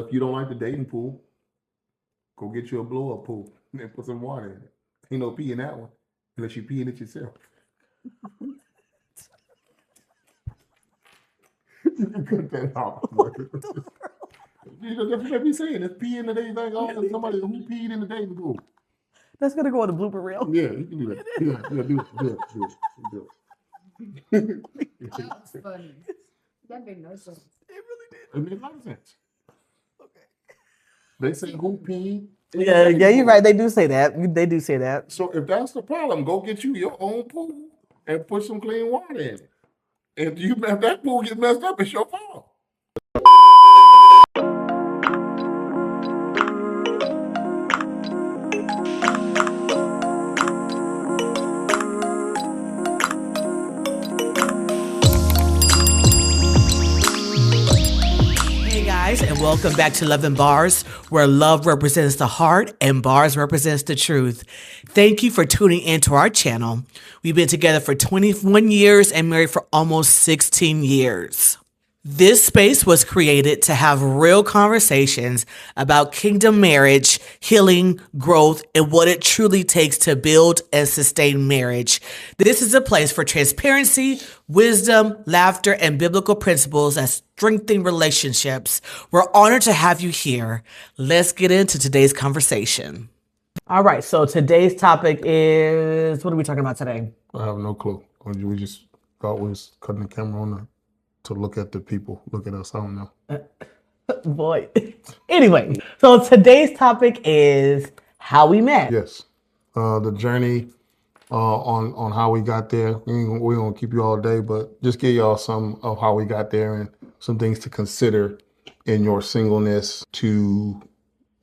If you don't like the dating pool, go get you a blow up pool and put some water in it. Ain't no pee in that one unless you pee in it yourself. You can cut that out. You know, that's what they be saying. It's pee in the dating thing. Oh, somebody who peed in the dating pool. That's gonna go on the blooper reel. Yeah, you can do that. Yeah, do it. That's funny. That made no sense. It really did. It made a lot of sense. Okay. They say who peed. Yeah, you're right. They do say that. They do say that. So if that's the problem, go get you your own pool and put some clean water in it. If that pool gets messed up, it's your fault. And welcome back to Love and Bars, where love represents the heart and bars represents the truth. Thank you for tuning into our channel. We've been together for 21 years and married for almost 16 years. This space was created to have real conversations about kingdom marriage, healing, growth, and what it truly takes to build and sustain marriage. This is a place for transparency, wisdom, laughter, and biblical principles that strengthen relationships. We're honored to have you here. Let's get into today's conversation. All right, so today's topic is, what are we talking about today? I have no clue. We just thought we was cutting the camera on to look at the people, look at us. I don't know. Boy. Anyway, so today's topic is how we met. Yes. The journey on how we got there. We don't keep you all day, but just give y'all some of how we got there and some things to consider in your singleness to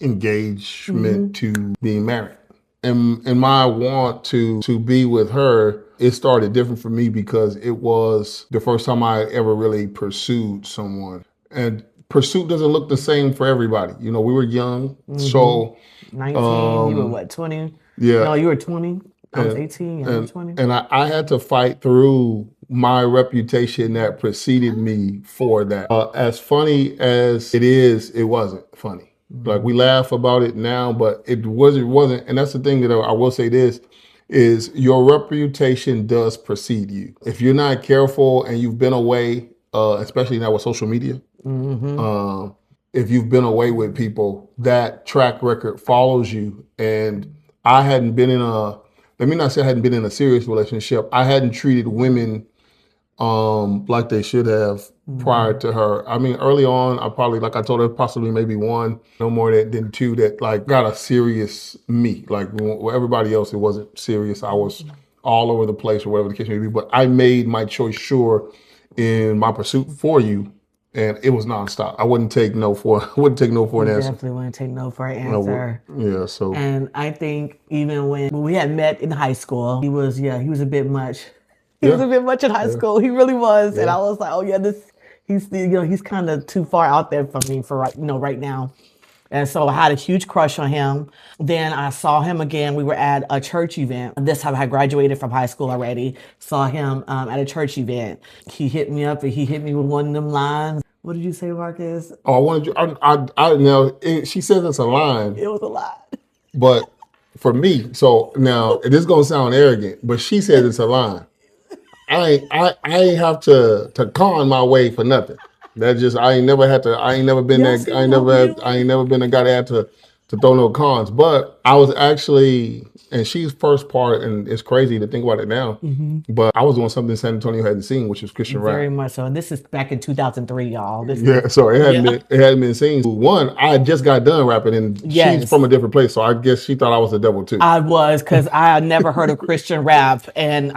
engagement to being married. And my want to be with her, it started different for me because it was the first time I ever really pursued someone. And pursuit doesn't look the same for everybody. You know, we were young, so 19, you were what, 20? yeah. No, you were 20. I was 18, you were 20. And I had to fight through my reputation that preceded me for that. As funny as it is, it wasn't funny. Like we laugh about it now, but it wasn't. And that's the thing that I will say this is your reputation does precede you. If you're not careful and you've been away, especially now with social media, if you've been away with people, that track record follows you. And I hadn't been let me not say I hadn't been in a serious relationship. I hadn't treated women like they should have prior to her. I mean, early on, I probably, like I told her, possibly maybe one, no more than two that like got a serious me. Like everybody else, it wasn't serious. I was all over the place or whatever the case may be. But I made my choice sure in my pursuit for you, and it was nonstop. I wouldn't take no for an answer. Definitely wouldn't take no for an answer. Yeah. So. And I think even when we had met in high school, he was a bit much. He was a bit much in high school. He really was. Yeah. And I was like, oh yeah, he's kind of too far out there for me for right now. And so I had a huge crush on him. Then I saw him again. We were at a church event. This time I had graduated from high school already. Saw him at a church event. He hit me up and he hit me with one of them lines. What did you say, Marcus? Oh, I wanted you. She says it's a line. It was a lie. But for me, so now this is gonna sound arrogant, but she says it's a line. I ain't have to con my way for nothing. That just I ain't never been a guy that had to throw no cons. But I was actually, and she's first part, and it's crazy to think about it now. But I was doing something San Antonio hadn't seen, which was Christian rap. Very much so. And this is back in 2003, y'all. So it hadn't been seen. One, I just got done rapping, and she's from a different place, so I guess she thought I was the devil too. I was, because I had never heard of Christian rap, and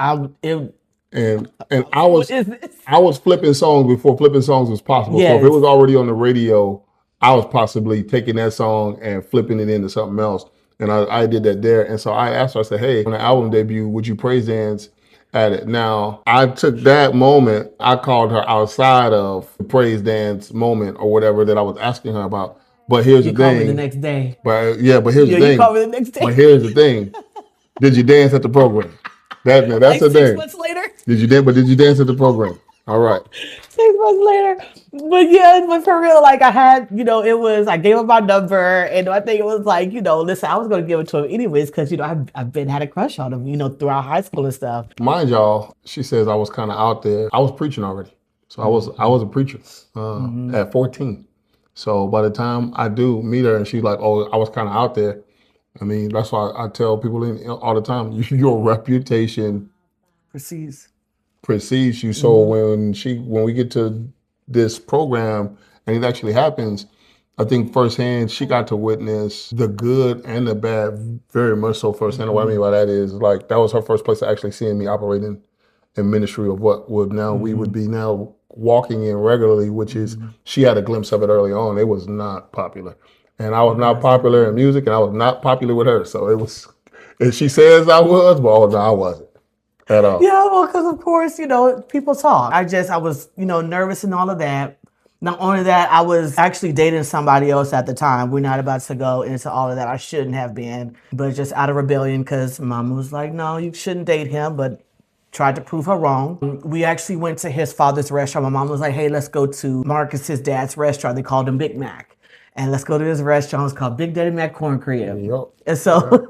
And I was flipping songs before flipping songs was possible. Yes. So if it was already on the radio, I was possibly taking that song and flipping it into something else. And I did that there. And so I asked her, I said, hey, on the album debut, would you praise dance at it? Now, I took that moment, I called her outside of the praise dance moment or whatever that I was asking her about. But here's the thing. You called me the next day. But here's the thing. You called me the next day. But here's the thing. Did you dance at the program? That's like the thing. 6 months later. Did you dance at the program? All right. 6 months later. But yeah, but for real, like I had, I gave him my number, and I think it was like, listen, I was gonna give it to him anyways because I've been had a crush on him, throughout high school and stuff. Mind y'all, she says I was kind of out there. I was preaching already, so I was a preacher at 14. So by the time I do meet her, and she's like, "Oh, I was kind of out there." I mean, that's why I tell people all the time, your reputation precedes you. So when we get to this program and it actually happens, I think firsthand she got to witness the good and the bad very much so firsthand. And what I mean by that is like that was her first place to actually seeing me operating in ministry of what would now we would be now walking in regularly, which is she had a glimpse of it early on. It was not popular. And I was not popular in music and I was not popular with her. So it was, and she says I was, but oh no, I wasn't at all. Yeah, well, because of course, people talk. I was, nervous and all of that. Not only that, I was actually dating somebody else at the time. We're not about to go into all of that. I shouldn't have been, but just out of rebellion because mama was like, no, you shouldn't date him, but tried to prove her wrong. We actually went to his father's restaurant. My mom was like, hey, let's go to Marcus, his dad's restaurant. They called him Big Mac. And let's go to his restaurant. It's called Big Daddy Mac Corn Crib. Yep. And so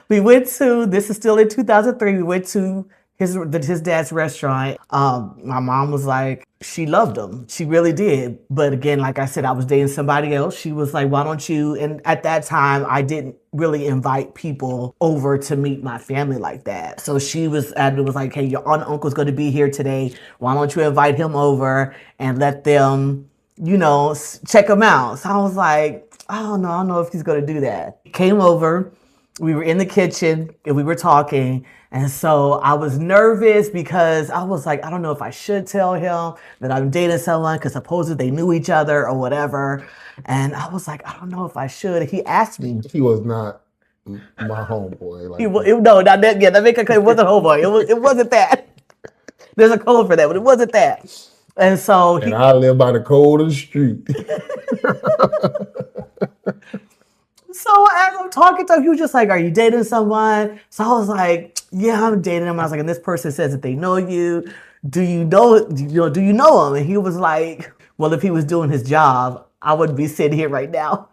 we went to, this is still in 2003, we went to his dad's restaurant. My mom was like, she loved him. She really did. But again, like I said, I was dating somebody else. She was like, why don't you? And at that time, I didn't really invite people over to meet my family like that. So she was like, hey, your aunt and uncle's going to be here today. Why don't you invite him over and let them, check him out? So I was like, I don't know if he's going to do that. He came over. We were in the kitchen and we were talking. And so I was nervous because I was like, I don't know if I should tell him that I'm dating someone because supposedly they knew each other or whatever. And I was like, I don't know if I should. He asked me. He was not my homeboy. Like no, not that. Yeah, that make it clear. It wasn't homeboy. It wasn't that. There's a code for that, but it wasn't that. And so and I live by the code of the street. So as I'm talking to him, he was just like, are you dating someone? So I was like, yeah, I'm dating him. I was like, and this person says that they know you. Do you know him? And he was like, well, if he was doing his job, I wouldn't be sitting here right now.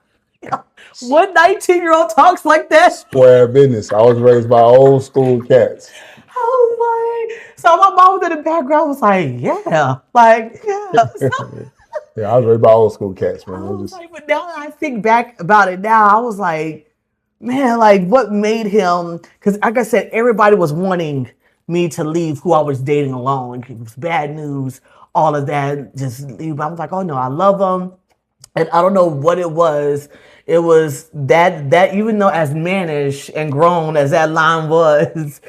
What 19-year-old talks like that? Square business. I was raised by old school cats. I was like, so my mom was in the background was like, yeah. Yeah, I was raised by old school cats, man. I was like, but now that I think back about it now, I was like, man, like what made him, because like I said, everybody was wanting me to leave who I was dating alone. It was bad news, all of that, just leave. I was like, oh no, I love him. And I don't know what it was. It was that even though as mannish and grown as that line was,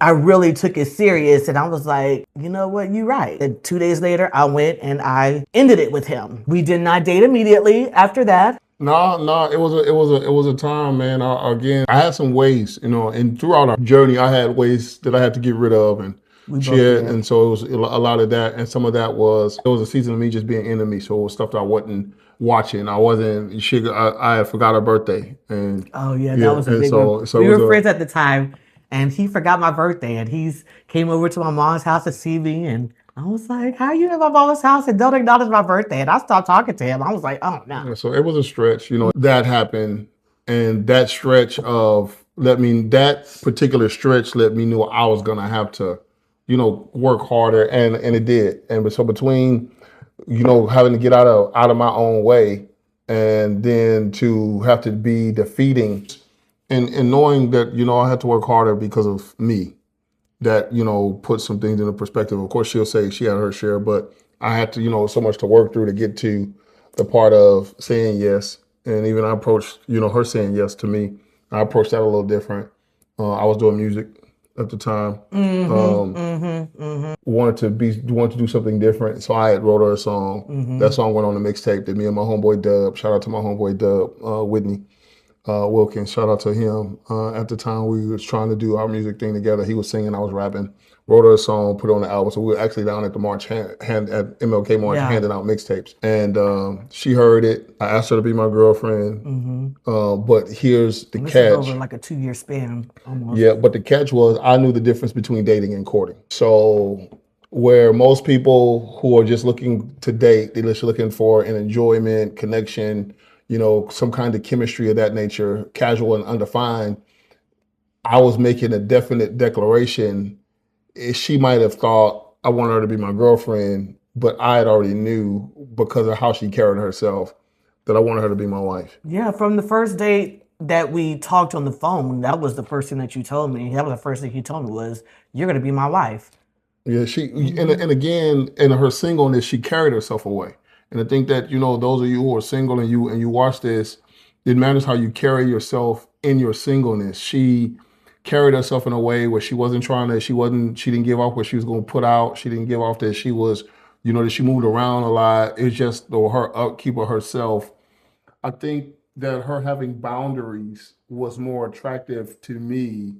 I really took it serious, and I was like, you know what, you're right. And 2 days later, I went and I ended it with him. We did not date immediately after that. No, it was a time, man. Again, I had some ways, and throughout our journey, I had ways that I had to get rid of, and and so it was a lot of that, and some of that was it was a season of me just being into me, so it was stuff that I wasn't watching. I wasn't. I had forgot her birthday, and that was a big one. So we were friends at the time. And he forgot my birthday, and he's came over to my mom's house to see me, and I was like, how are you at my mom's house and don't acknowledge my birthday? And I stopped talking to him. I was like, oh, no. Yeah, so it was a stretch, that happened. And that stretch that particular stretch let me know I was going to have to, work harder. And it did. And so between, having to get out of my own way and then to have to be defeating and knowing that, I had to work harder because of me, that, put some things into perspective. Of course, she'll say she had her share, but I had to, so much to work through to get to the part of saying yes. And even I approached, her saying yes to me. I approached that a little different. I was doing music at the time. Wanted to do something different. So I had wrote her a song. That song went on the mixtape that me and my homeboy Dub, shout out to my homeboy Dub, Whitney. Wilkins, shout out to him. At the time we was trying to do our music thing together. He was singing, I was rapping. Wrote her a song, put it on the album. So we were actually down at the March, at MLK March, handing out mixtapes. And she heard it. I asked her to be my girlfriend. But here's the catch. Over like a 2-year span almost. Yeah, but the catch was I knew the difference between dating and courting. So where most people who are just looking to date, they're just looking for an enjoyment, connection, some kind of chemistry of that nature, casual and undefined. I was making a definite declaration. She might have thought I wanted her to be my girlfriend, but I had already knew because of how she carried herself that I wanted her to be my wife. Yeah, from the first date that we talked on the phone, that was the first thing that you told me. That was the first thing you told me was, "You're gonna be my wife." Yeah, and again, in her singleness, she carried herself away. And I think that those of you who are single and you watch this, it matters how you carry yourself in your singleness. She carried herself in a way where she didn't give off what she was going to put out. She didn't give off that she was, that she moved around a lot. It's just her upkeep of herself. I think that her having boundaries was more attractive to me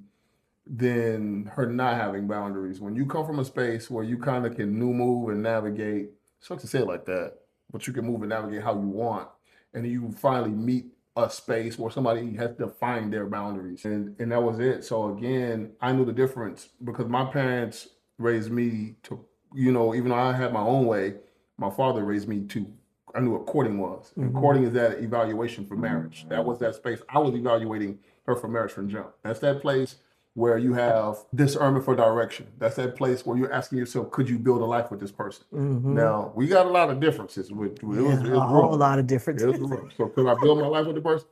than her not having boundaries. When you come from a space where you kind of can new move and navigate, sucks to say it like that, but you can move and navigate how you want, and you finally meet a space where somebody has defined their boundaries, and that was it. So again, I knew the difference because my parents raised me to, even though I had my own way, my father raised me to. I knew what courting was. And courting is that evaluation for marriage. That was that space. I was evaluating her for marriage from jump. That's that place where you have discernment for direction. That's that place where you're asking yourself, could you build a life with this person? Now, we got a lot of differences. It was A whole lot of differences. It was rough. So could I build my life with the person?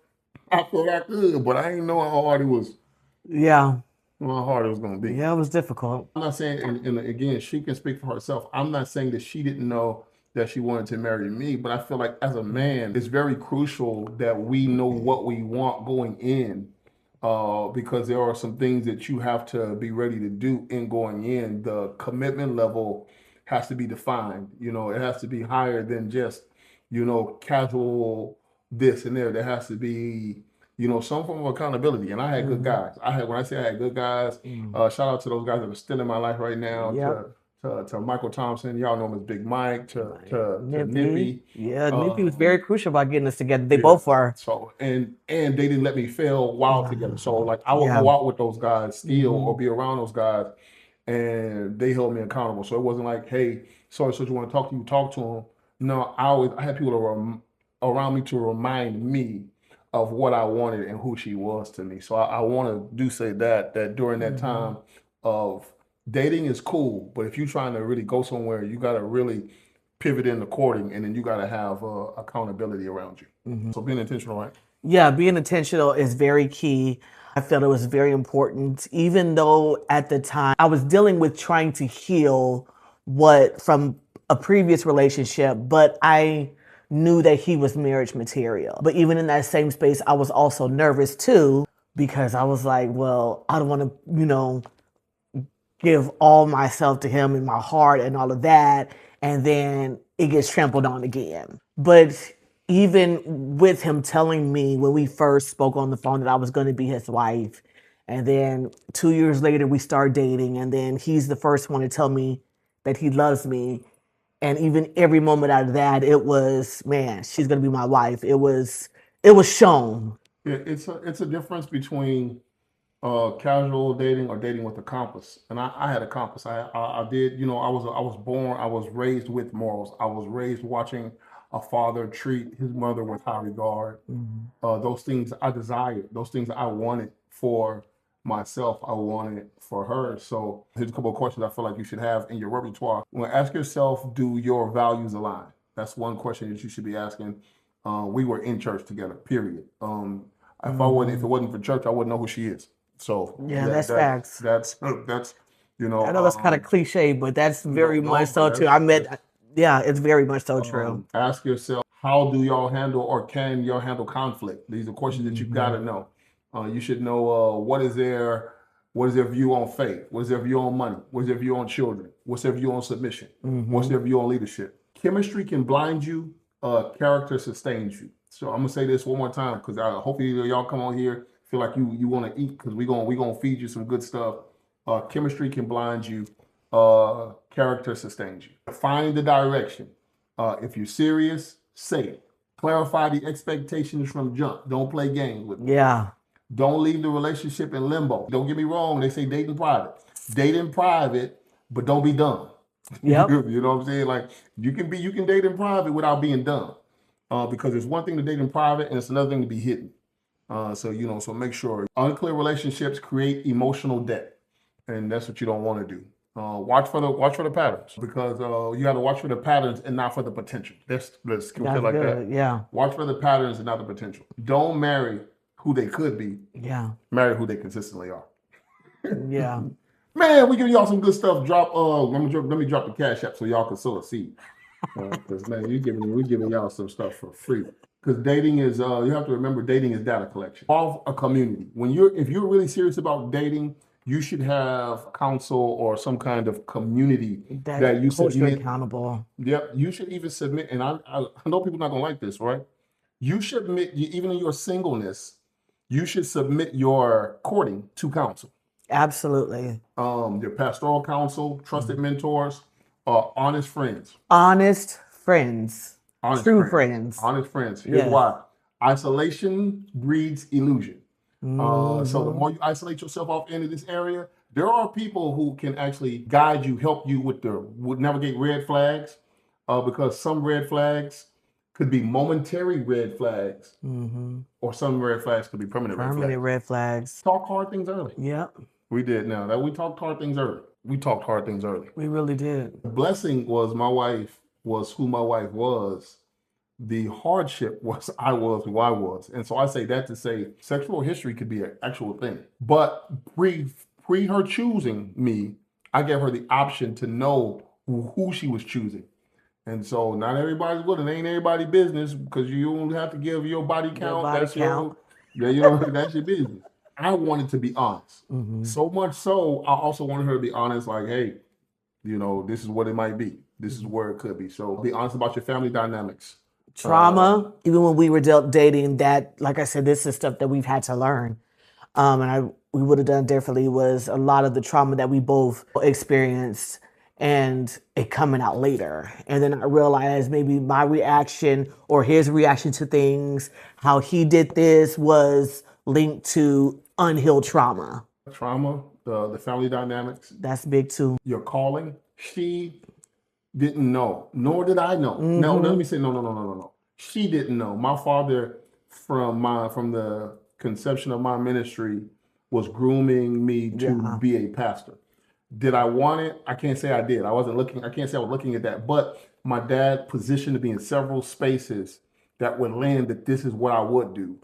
I feel I could, but I didn't know how hard it was. Yeah, How hard it was going to be. yeah, it was difficult. I'm not saying, and again, she can speak for herself. I'm not saying that she didn't know that she wanted to marry me, but I feel like as a man, it's very crucial that we know what we want going in, because there are some things that you have to be ready to do in going in. The commitment level has to be defined. It has to be higher than just, casual this and there. There has to be, some form of accountability. And I had good guys. When I say I had good guys, shout out to those guys that are still in my life right now. Yep. To Michael Thompson, y'all know him as Big Mike, to Nippy. Yeah, Nippy was very crucial about getting us together. They both were. So and they didn't let me fail while together. So like I would go out with those guys still or be around those guys, and they held me accountable. So it wasn't like, hey, so you want to talk to you, talk to them. No, I had people around me to remind me of what I wanted and who she was to me. So I want to say that during that time of dating is cool, but if you're trying to really go somewhere, you got to really pivot into courting, and then you got to have accountability around you. So being intentional, right? Yeah, being intentional is very key. I felt it was very important, even though at the time I was dealing with trying to heal what from a previous relationship, but I knew that he was marriage material. But even in that same space, I was also nervous too, because I was like, well, I don't want to, give all myself to him and my heart and all of that, and then it gets trampled on again. But even with him telling me when we first spoke on the phone that I was going to be his wife, and then 2 years later we start dating, and then he's the first one to tell me that he loves me, and even every moment out of that, it was, man, she's going to be my wife. It was shown. Yeah, it's a difference between casual dating or dating with a compass. And I had a compass. I did, I was raised with morals. I was raised watching a father treat his mother with high regard. Those things I desired, those things I wanted for myself, I wanted for her. So here's a couple of questions I feel like you should have in your repertoire. Ask yourself, do your values align? That's one question that you should be asking. We were in church together, period. If it wasn't for church, I wouldn't know who she is. So yeah, that's facts. That's I know that's kind of cliche, but that's very much so true. It's very much so true. Ask yourself, how do y'all handle or can y'all handle conflict? These are questions that you got to know. You should know what is their view on faith? What is their view on money? What is their view on children? What's their view on submission? What's their view on leadership? Chemistry can blind you. Character sustains you. So I'm gonna say this one more time because hopefully y'all come on here feel like you want to eat because we gonna feed you some good stuff. Chemistry can blind you. Character sustains you. Find the direction. If you're serious, say it. Clarify the expectations from jump. Don't play games with me. Yeah. Don't leave the relationship in limbo. Don't get me wrong. They say date in private. Date in private, but don't be dumb. Yep. You know what I'm saying? Like you can date in private without being dumb. Because it's one thing to date in private and it's another thing to be hidden. So make sure unclear relationships create emotional debt, and that's what you don't want to do. Watch for the patterns because you got to watch for the patterns and not for the potential. Let's keep it That's like good. that. Yeah. Watch for the patterns and not the potential. Don't marry who they could be. Yeah. Marry who they consistently are. Yeah. Man, we giving y'all some good stuff. Let me drop the cash app so y'all can sow a seed. Because man, we giving y'all some stuff for free. Because dating is you have to remember dating is data collection. Involve a community. If you're really serious about dating, you should have counsel or some kind of community that you holds you submit. accountable. Yep, you should even submit. And I know people not gonna like this, right? You should admit, even in your singleness, you should submit your courting to counsel. Absolutely. Your pastoral counsel, trusted mentors, honest friends. Honest friends. Honest True friends. Honest friends. Here's Yes. why. Isolation breeds illusion. So the Mhm. more you isolate yourself off into this area, there are people who can actually guide you, help you with navigate red flags, because some red flags could be momentary red flags, Mhm. or some red flags could be permanent red Permanent flags. red flags. Talk hard things early. Yep. We did. Now that we talked hard things early. We talked hard things early. We really did. The blessing was my wife was who my wife was. The hardship was I was who I was. And so I say that to say sexual history could be an actual thing. But pre her choosing me, I gave her the option to know who she was choosing. And so not everybody's with it. Ain't everybody's business because you don't have to give your body count. That's your that's your business. I wanted to be honest. Mhm. So much so I also wanted her to be honest, like, hey, this is what it might be. This is where it could be. So be honest about your family dynamics. Trauma, even when we were dating, that, like I said, this is stuff that we've had to learn. We would have done differently was a lot of the trauma that we both experienced and it coming out later. And then I realized maybe my reaction or his reaction to things, how he did this was linked to unhealed trauma. Trauma, the family dynamics. That's big too. Your calling. She didn't know, nor did I know. No, let me say no. She didn't know. My father, from the conception of my ministry, was grooming me to be a pastor. Did I want it? I can't say I did. I wasn't looking. I can't say I was looking at that. But my dad positioned me in several spaces that would land that this is what I would do.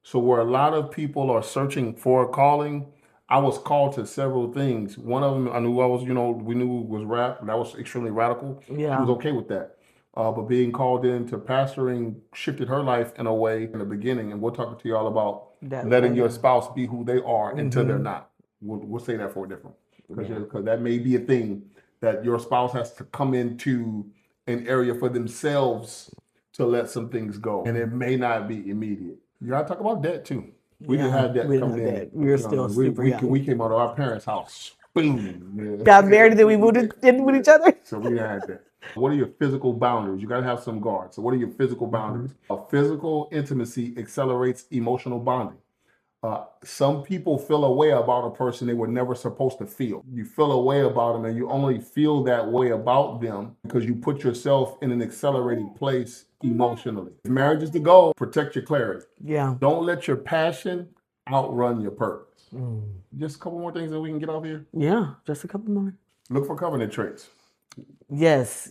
So where a lot of people are searching for a calling, I was called to several things. One of them, I knew I was, we knew was rap. That was extremely radical. Yeah. She was okay with that. But being called into pastoring shifted her life in a way in the beginning. And we're talking to y'all about letting your spouse be who they are until they're not. We'll say that for a different, because that may be a thing that your spouse has to come into an area for themselves to let some things go. And it may not be immediate. You gotta talk about debt too. We didn't have that coming in. We were still super young. We came out of our parents' house. Boom. Got married and then we moved in with each other. So we had that. What are your physical boundaries? You gotta have some guards. So what are your physical boundaries? Physical intimacy accelerates emotional bonding. Some people feel a way about a person they were never supposed to feel. You feel a way about them and you only feel that way about them because you put yourself in an accelerated place emotionally. If marriage is the goal, protect your clarity. Yeah. Don't let your passion outrun your purpose. Just a couple more things that we can get off here. Yeah, just a couple more. Look for covenant traits. Yes,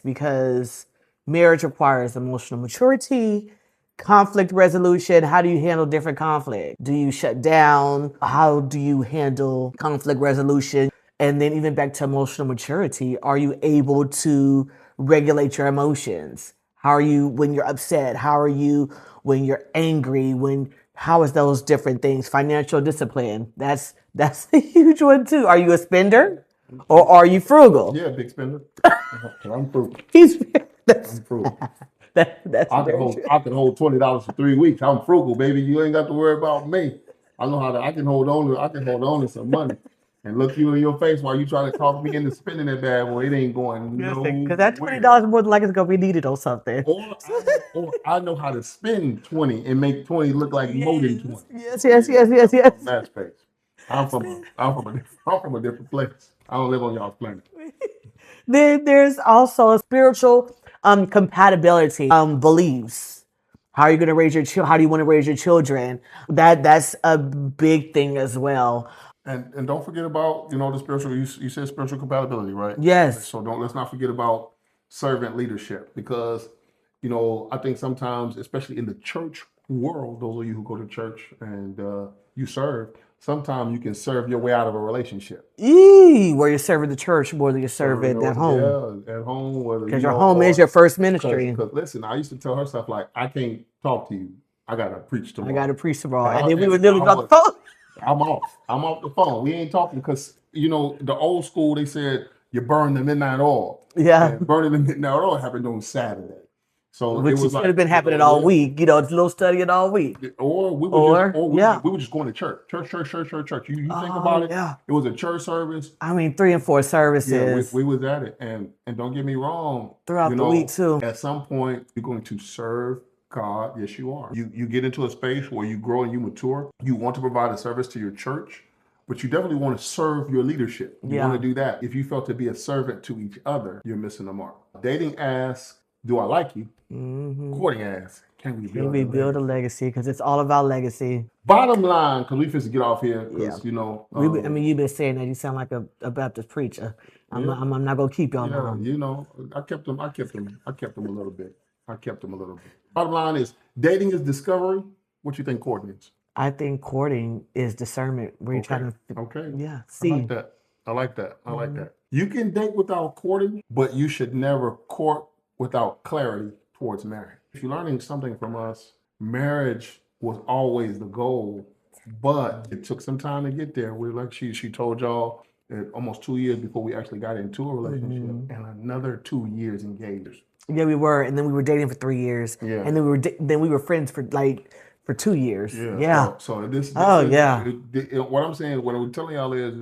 because marriage requires emotional maturity, conflict resolution. How do you handle different conflict? Do you shut down? How do you handle conflict resolution? And then even back to emotional maturity, are you able to regulate your emotions? How are you when you're upset? How are you when you're angry? How is those different things? Financial discipline. That's a huge one too. Are you a spender or are you frugal? Yeah, big spender. I'm frugal. I'm frugal. That's I can hold $20 for 3 weeks. I'm frugal, baby. You ain't got to worry about me. I know how to. I can hold on to some money and look you in your face while you try to talk me into spending that bad boy. It ain't going nowhere. Because that $20 more than likely is gonna be needed on something. Or I know how to spend 20 and make 20 look like more than 20. Yes. That space. I'm from a different place. I don't live on y'all's planet. Then there's also a spiritual compatibility beliefs. How are you going to raise your How do you want to raise your children? That's a big thing as well. And don't forget about the spiritual. You said spiritual compatibility, right? Yes. So let's not forget about servant leadership, because I think sometimes, especially in the church world, those of you who go to church and you serve, sometimes you can serve your way out of a relationship. Where you're serving the church more than you're serving at home. Yeah, at home, whether Because your home is your first ministry. Because listen, I used to tell her stuff like, I can't talk to you. I gotta preach tomorrow. I got to preach tomorrow. And then we would literally drop the phone. I'm off. I'm off the phone. We ain't talking because the old school, they said you burn the midnight oil. Yeah. And burning the midnight oil happened on Saturday. So Which it was should have been happening all week. It's a little studying all week. Or we were just going to church. Church. You think about it. Yeah. It was a church service. I mean, 3 and 4 services. Yeah, we was at it. And don't get me wrong. Throughout the week too. At some point, you're going to serve God. Yes, you are. You get into a space where you grow and you mature. You want to provide a service to your church, but you definitely want to serve your leadership. You want to do that. If you felt to be a servant to each other, you're missing the mark. Dating asks, do I like you? Mm-hmm. Courting asks, can we build a legacy? Because it's all about legacy. Bottom line, because we finna to get off here, because you've been saying that you sound like a Baptist preacher. I'm not gonna keep y'all long. I kept them a little bit. Bottom line is, dating is discovery. What you think courting is? I think courting is discernment. Where you're trying to see. I like that. You can date without courting, but you should never court without clarity towards marriage. If you're learning something from us, marriage was always the goal, but it took some time to get there. We're like she told y'all, almost 2 years before we actually got into a relationship, and another 2 years engaged. Yeah, we were, and then we were dating for 3 years. Yeah, and then we were friends for 2 years. Yeah. So this. What I'm saying, what I'm telling y'all is,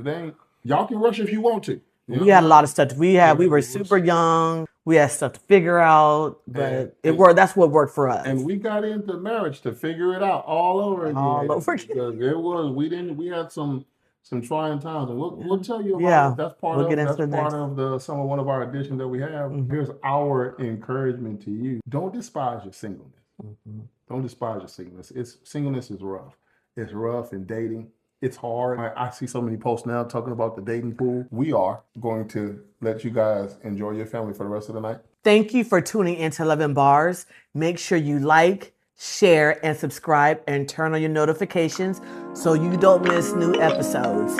y'all can rush if you want to. We had a lot of stuff. We were super young. We had stuff to figure out, but it worked. That's what worked for us. And we got into marriage to figure it out all over again. Because we had some trying times, and we'll tell you about it. That's part of one of our additions that we have. Here's our encouragement to you: don't despise your singleness. Don't despise your singleness. Singleness is rough. It's rough in dating. It's hard. I see so many posts now talking about the dating pool. We are going to let you guys enjoy your family for the rest of the night. Thank you for tuning into 11 Bars. Make sure you like, share, and subscribe, and turn on your notifications so you don't miss new episodes.